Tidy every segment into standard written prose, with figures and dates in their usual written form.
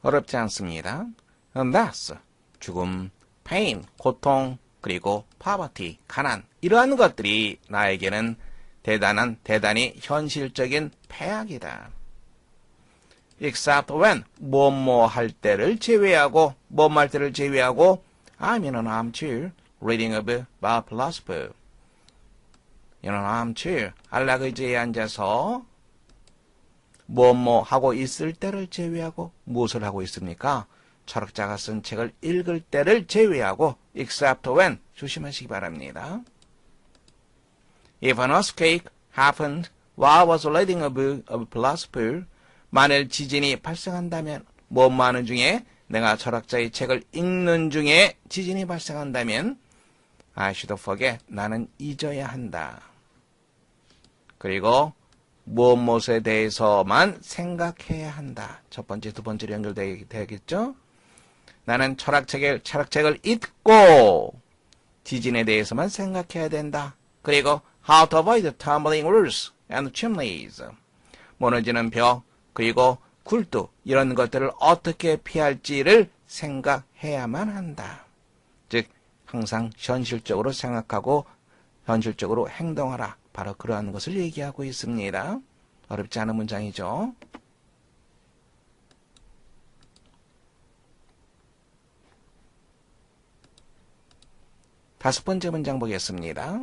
어렵지 않습니다. Death, 죽음, pain, 고통, 그리고 poverty, 가난. 이러한 것들이 나에게는 대단히 현실적인 폐악이다. Except when, 뭐뭐 할 때를 제외하고, 뭐뭐 할 때를 제외하고, I'm in an armchair, reading a Bob Lasper. in an armchair, 안락의자에 앉아서, 뭐뭐 하고 있을 때를 제외하고, 무엇을 하고 있습니까? 철학자가 쓴 책을 읽을 때를 제외하고, except when, 조심하시기 바랍니다. If an earthquake happened while I was reading a book of philosophy, 만일 지진이 발생한다면, 뭐뭐 하는 중에, 내가 철학자의 책을 읽는 중에 지진이 발생한다면, I should forget, 나는 잊어야 한다. 그리고, 무엇에 대해서만 생각해야 한다. 첫 번째, 두 번째로 연결되겠죠? 나는 철학책을 읽고, 지진에 대해서만 생각해야 된다. 그리고, how to avoid tumbling roofs and chimneys. 무너지는 벽, 그리고 굴뚝, 이런 것들을 어떻게 피할지를 생각해야만 한다. 즉, 항상 현실적으로 생각하고 현실적으로 행동하라. 바로 그러한 것을 얘기하고 있습니다. 어렵지 않은 문장이죠. 다섯 번째 문장 보겠습니다.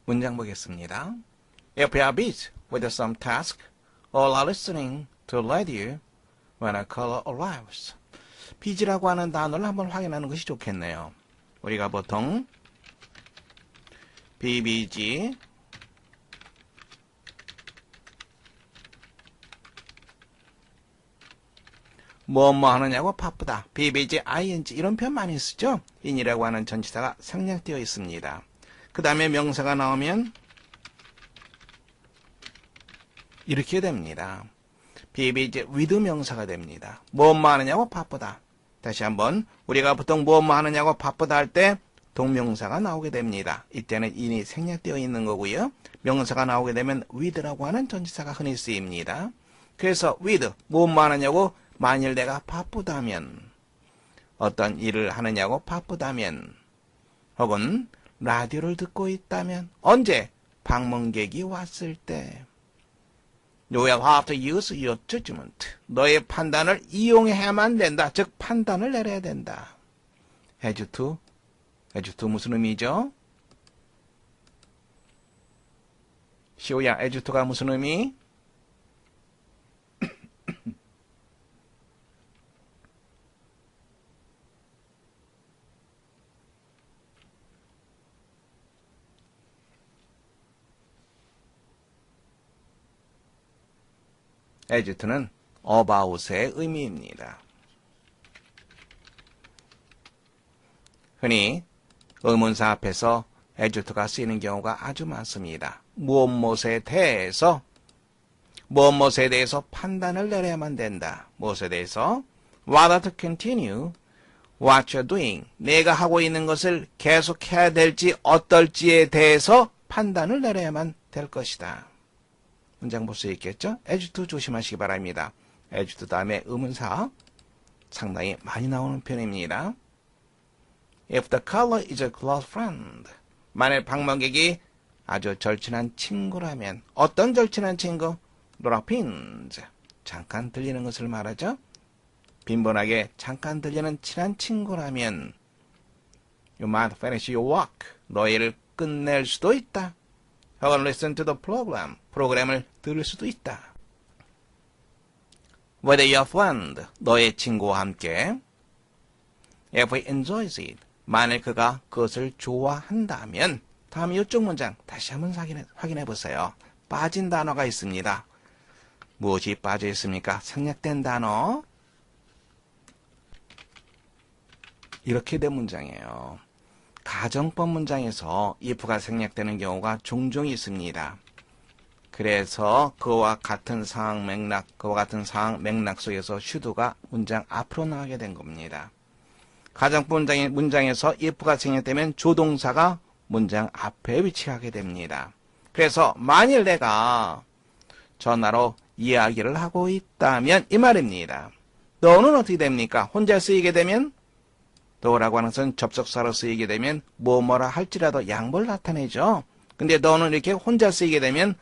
문장 보겠습니다. If you are busy with some task or are listening to radio when a caller arrives. busy라고 하는 단어를 한번 확인하는 것이 좋겠네요. 우리가 보통 be busy, 뭐 하느냐고 바쁘다. be busy, ing 이런 표현 많이 쓰죠. in이라고 하는 전치사가 생략되어 있습니다. 그 다음에 명사가 나오면 이렇게 됩니다. be busy with 명사가 됩니다. 뭐 하느냐고 바쁘다. 다시 한번 우리가 보통 뭐 하느냐고 바쁘다 할 때 동명사가 나오게 됩니다. 이때는 in이 생략되어 있는 거고요. 명사가 나오게 되면 with라고 하는 전치사가 흔히 쓰입니다. 그래서 with, 뭐 하느냐고 만일 내가 바쁘다면, 어떤 일을 하느냐고 바쁘다면, 혹은 라디오를 듣고 있다면, 언제? 방문객이 왔을 때. You will have to use your judgment. 너의 판단을 이용해야만 된다. 즉 판단을 내려야 된다. Have to 무슨 의미죠? 시오야, have to가 무슨 의미? as to는 about의 의미입니다. 흔히 의문사 앞에서 as to가 쓰이는 경우가 아주 많습니다. 무엇에 대해서 판단을 내려야만 된다. 무엇에 대해서? whether to continue what you're doing. 내가 하고 있는 것을 계속해야 될지 어떨지에 대해서 판단을 내려야만 될 것이다. 문장 볼 수 있겠죠? as to 조심하시기 바랍니다. as to 다음에 의문사 상당히 많이 나오는 편입니다. If the caller is a close friend. 만일 방문객이 아주 절친한 친구라면 어떤 절친한 친구? drop-ins. 잠깐 들리는 것을 말하죠. 빈번하게 잠깐 들리는 친한 친구라면 You might finish your work. 너의 일을 끝낼 수도 있다. 혹은 listen to the program. 프로그램을 들을 수도 있다. With your friend. 너의 친구와 함께 If he enjoys it. 만일 그가 그것을 좋아한다면 다음 이쪽 문장 다시 한번 확인해 보세요. 빠진 단어가 있습니다. 무엇이 빠져 있습니까? 생략된 단어. 이렇게 된 문장이에요. 가정법 문장에서 if가 생략되는 경우가 종종 있습니다. 그래서 그와 같은 상황 맥락 속에서 should가 문장 앞으로 나가게 된 겁니다. 가정법 문장에서 if가 생략되면 조동사가 문장 앞에 위치하게 됩니다. 그래서 만일 내가 전화로 이야기를 하고 있다면 이 말입니다. 너는 어떻게 됩니까? 혼자 쓰이게 되면 너라고 하는 것은 접속사로 쓰이게 되면 뭐뭐라 할지라도 양보를 나타내죠. 근데 너는 이렇게 혼자 쓰이게 되면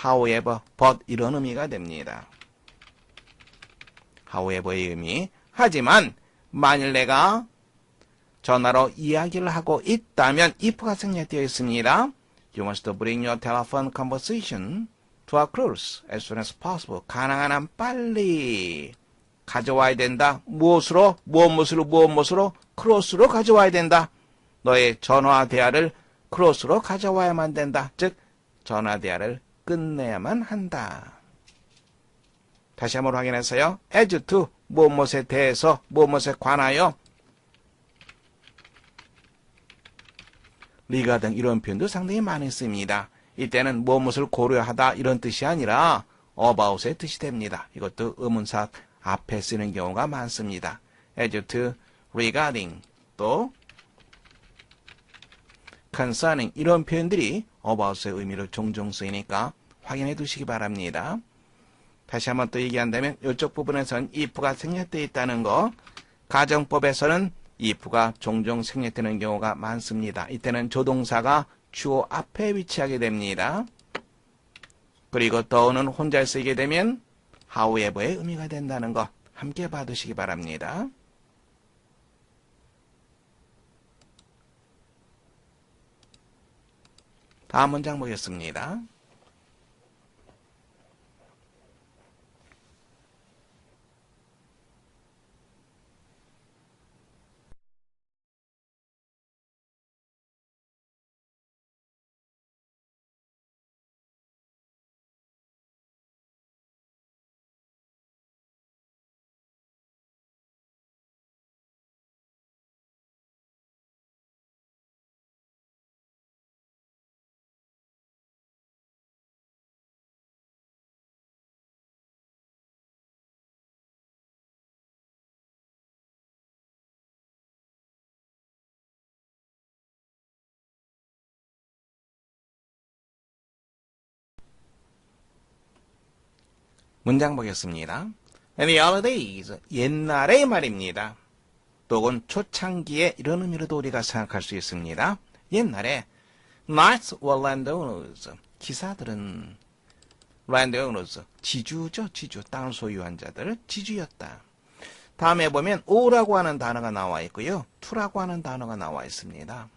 however, but 이런 의미가 됩니다. however의 의미. 하지만 만일 내가 전화로 이야기를 하고 있다면 if가 생략되어 있습니다. You must bring your telephone conversation to a close as soon as possible. 가능한 한 빨리 가져와야 된다. 무엇으로? 무엇으로? 크로스로 가져와야 된다. 너의 전화 대화를 크로스로 가져와야만 된다. 즉 전화 대화를 끝내야만 한다. 다시 한번 확인해서요. as to 무엇에 대해서 무엇에 관하여 리가등 이런 표현도 상당히 많이 씁니다. 이때는 무엇을 고려하다 이런 뜻이 아니라 about의 뜻이 됩니다. 이것도 의문사 앞에 쓰는 경우가 많습니다. as to, regarding, 또 concerning 이런 표현들이 about의 의미로 종종 쓰이니까 확인해 두시기 바랍니다. 다시 한번 또 얘기한다면 이쪽 부분에서는 if가 생략되어 있다는 거, 가정법에서는 if가 종종 생략되는 경우가 많습니다. 이때는 조동사가 주어 앞에 위치하게 됩니다. 그리고 더는 혼자 쓰이게 되면 however의 의미가 된다는 것 함께 봐두시기 바랍니다. 다음 문장 보겠습니다. 문장 보겠습니다. In the early days, 옛날의 말입니다. 또는 초창기에 이런 의미로도 우리가 생각할 수 있습니다. 옛날에 knights were landowners. 기사들은 landowners, 지주죠. 지주, 땅을 소유한 자들, 지주였다. 다음에 보면 o라고 하는 단어가 나와 있고요. to라고 하는 단어가 나와 있습니다.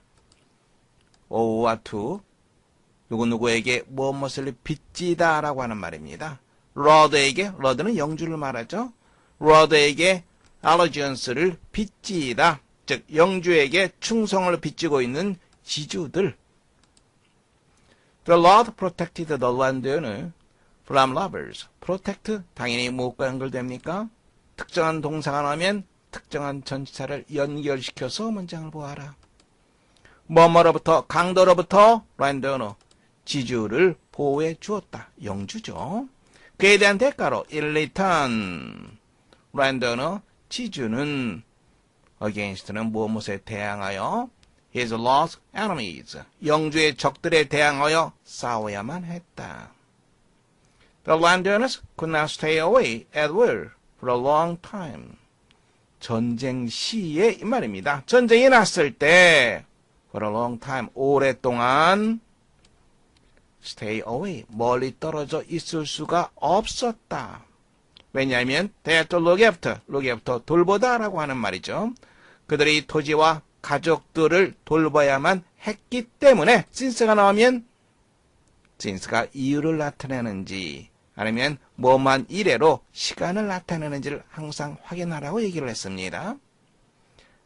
o와 to, 누구누구에게 무엇을 빚지다 라고 하는 말입니다. 러드는 영주를 말하죠. 러드에게 allegiance를 빚지다. 즉 영주에게 충성을 빚지고 있는 지주들. The Lord protected the landowner from robbers. protect 당연히 무엇과 연결됩니까? 특정한 동사가 나오면 특정한 전치사를 연결시켜서 문장을 보아라. 뭐뭐로부터 강도로부터 landowner 지주를 보호해 주었다. 영주죠. 그에 대한 대가로 in return landowner 지주는 against는 무엇에 대항하여 his lost enemies 영주의 적들에 대항하여 싸워야만 했다. The landowners could not stay away at war for a long time. 전쟁 시에 이 말입니다. 전쟁이 났을 때 for a long time 오랫동안 stay away, 멀리 떨어져 있을 수가 없었다. 왜냐하면 they had to look after, 돌보다라고 하는 말이죠. 그들이 토지와 가족들을 돌봐야만 했기 때문에 since가 나오면 since가 이유를 나타내는지 아니면 뭐만 이래로 시간을 나타내는지를 항상 확인하라고 얘기를 했습니다.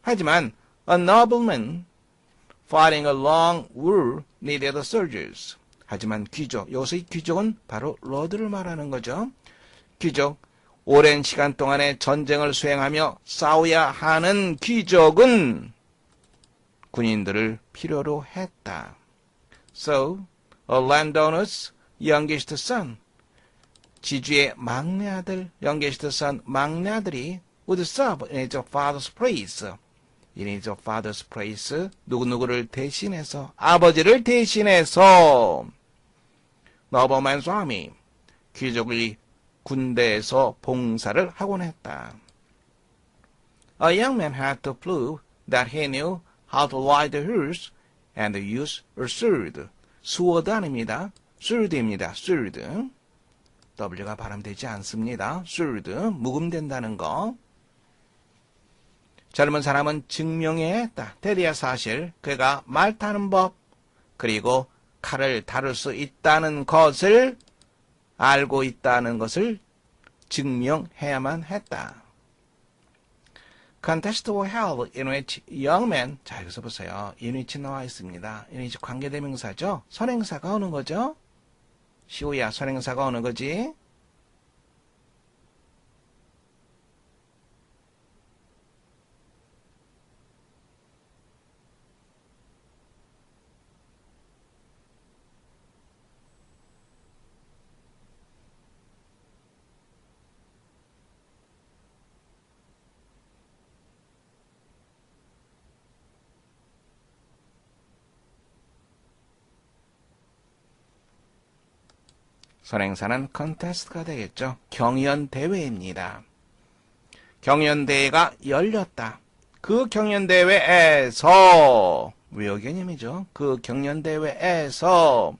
하지만 a nobleman fighting a long war needed soldiers. 하지만 귀족, 여기서 이 귀족은 바로 러드를 말하는 거죠. 귀족, 오랜 시간 동안의 전쟁을 수행하며 싸워야 하는 귀족은 군인들을 필요로 했다. So, a landowner's youngest son, 지주의 막내 아들, youngest son, 막내 아들이 would serve in his father's place. in his father's place, 누구누구를 대신해서, 아버지를 대신해서, nobleman's army, 귀족이 군대에서 봉사를 하곤 했다. A young man had to prove that he knew how to ride a horse and use a sword. sword 아닙니다. sword입니다. sword. W가 발음되지 않습니다. sword, 묵음된다는 거. 젊은 사람은 증명해야 했다. 대리야 사실 그가 말 타는 법, 그리고 칼을 다룰 수 있다는 것을 알고 있다는 것을 증명해야만 했다. Contest were held in which young men, 자 여기서 보세요. in which 나와 있습니다. in which 관계대명사죠. 선행사가 오는 거죠. 시우야 선행사가 오는 거지. 선행사는 contest가 되겠죠. 경연대회입니다. 경연대회가 열렸다. 그 경연대회에서 외어개념이죠. 그 경연대회에서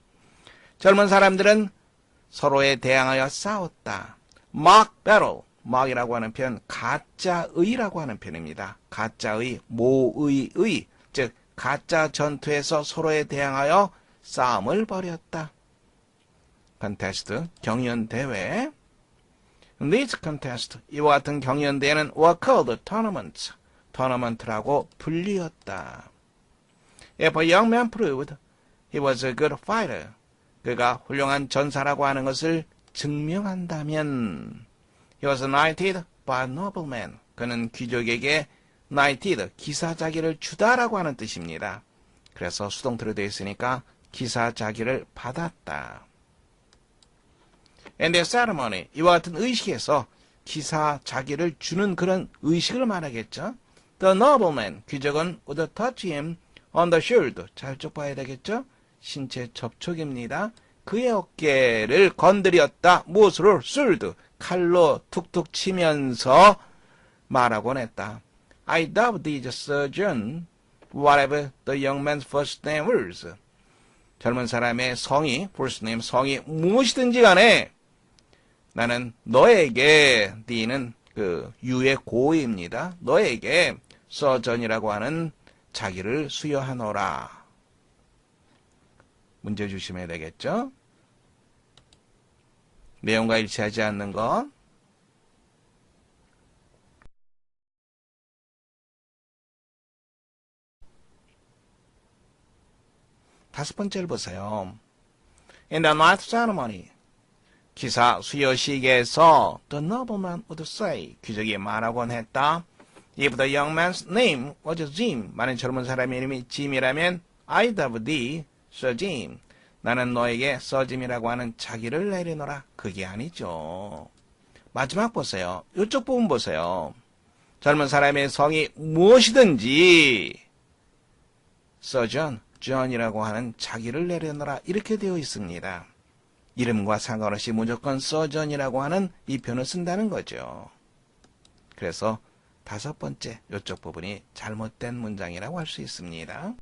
젊은 사람들은 서로에 대항하여 싸웠다. mock battle, mock이라고 하는 표현 가짜의라고 하는 표현입니다. 가짜의, 모의의, 즉 가짜 전투에서 서로에 대항하여 싸움을 벌였다. contest, 경연대회. These contests, 이와 같은 경연대회는 were called tournaments, tournament라고 불리었다. If a young man proved he was a good fighter, 그가 훌륭한 전사라고 하는 것을 증명한다면 he was knighted by a nobleman, 그는 귀족에게 knighted, 기사자기를 주다라고 하는 뜻입니다. 그래서 수동태로 되어 있으니까 기사자기를 받았다. And the ceremony, 이와 같은 의식에서 기사자기를 주는 그런 의식을 말하겠죠. The nobleman, 귀족은 would touch him on the shoulder, 잘 쪽 봐야 되겠죠. 신체 접촉입니다. 그의 어깨를 건드렸다. 무엇으로? sword, 칼로 툭툭 치면서 말하곤 했다. I doubt these surgeon, whatever the young man's first name was. 젊은 사람의 성이, first name, 성이 무엇이든지 간에 나는 너에게, D는 그 유의 고의입니다. 너에게 서전이라고 하는 자기를 수여하노라. 문제 주시면 되겠죠? 내용과 일치하지 않는 것. 다섯 번째를 보세요. In the ninth ceremony, 기사 수여식에서 the nobleman would say, 귀족이 말하곤 했다. If the young man's name was Jim, 만약 젊은 사람의 이름이 짐이라면 I'd have thee, Sir Jim. 나는 너에게 서짐이라고 하는 자기를 내리노라. 그게 아니죠. 마지막 보세요. 이쪽 부분 보세요. 젊은 사람의 성이 무엇이든지 Sir John이라고 하는 자기를 내려놓으라 이렇게 되어 있습니다. 이름과 상관없이 무조건 Sir John이라고 하는 이 표현을 쓴다는 거죠. 그래서 다섯 번째 이쪽 부분이 잘못된 문장이라고 할 수 있습니다.